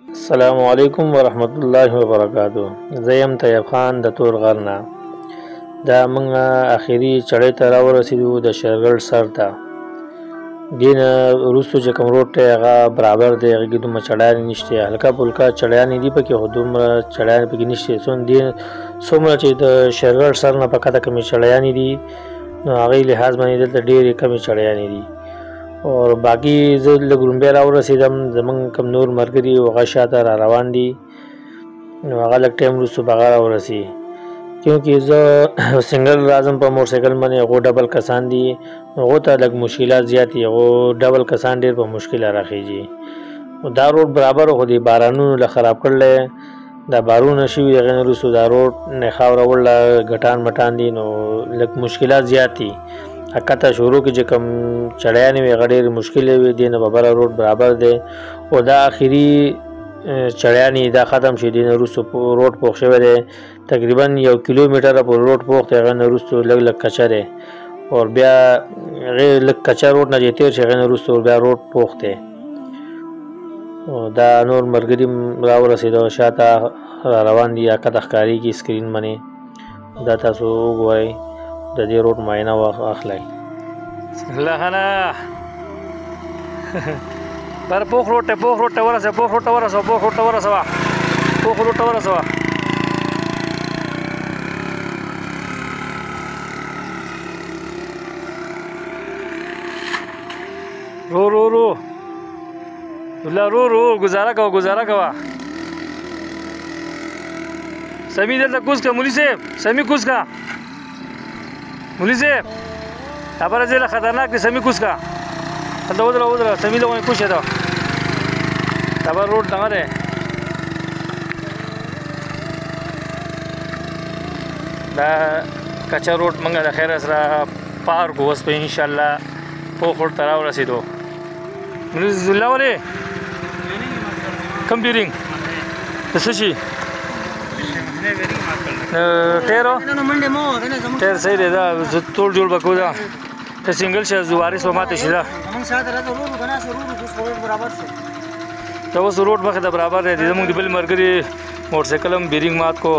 السلام علیکم ورحمت الله وبرکاتہ. زه یم طیب خان د تور غر نه. دا موږ اخري چړۍ ته راورسېدو د شیرګل سر ته. دې نه وروستو چې کوم روډ دی هغه برابر دی، هغې کې دومره چړیانې نشته، هلکه پلکه چړیانې دي پکې، خو دومره چړیانې پکې نشته. څومره چې د شیرګل سر نه په کته کمې چړیانې دي نو هغې لحاظ باندې دلته ډېرې کمې چړیانې دي. اور باقي زه لږ ورومبی راورسېدم، زمونږ کوم نور ملګري هغه شاته را روان دي نو هغه لږ ټایم وروسته به هغه راورسي. کیونکې زه سنګل راځم په موټرسایکل باندې، هغو ډبل کسان دي، هغو ته لږ مشکلات زیات دي، هغو ډبل کسان ډېر په مشکله راخېږي. دا روډ برابر خو د بارانونو له خراب کړلی، دا بارونه شوي د هغې نه وروستو دا روډ نه خاوره وړله ګټان مټان دي نو لږ مشکلات زیات دي. کته شروع کې چې کوم چړیانې وي هغه ډېرې مشکلې وي، دې نه به بره روډ برابر دی. او دا آخري چړیانې دا ختم شي، دې نه وروستو روډ پوخ شوی دی، تقریبا 1 کیلومیټره پورې روډ پوخ دی، هغې نه وروستو لږ لږ کچه دی. او بیا هغې لږ کچه روډ نه چې تېر شي هغې نه وروستو بیا روډ پوخ دی. دا نور ملګري راورسېدو شاته را روان دي، کته ښکارېږي سکرین باندې، دا تاسو وګورئ د دې روډ معاینه واخلئ. لهنه بر پوخ روډ ته ورسوه، پوخ روډ ته ورسوه، پوخ روډ ته ورسوه، پوخ روډ ته ورسوه. رو رو رو الله رو رو گزاره کوه، گزاره کوه. سمی دلته کوز که مولي صاحب، سمی کوز که مولي صاحب، خبره ځای له خطرناک دی، سمی کوز که هلته ودره سمی له ونې کوز شه ته، دا به روډ دغه دی. دا کچه روډ موږ د خیره سره پار کړو، اوس به انشاءالله پوخ روډ ته راورسېدو. منیز الله ولې کوم بیرینګ د څه شي ټیرو ټیر صحیح دی، دا زه ټول جوړ به کوو، دا ته سنګل شه وارث به ماته شي. دا اوس روډ مخې ته برابر دی، زموږ د بل ملګري موټرسایکل هم بیرینګ مات کو.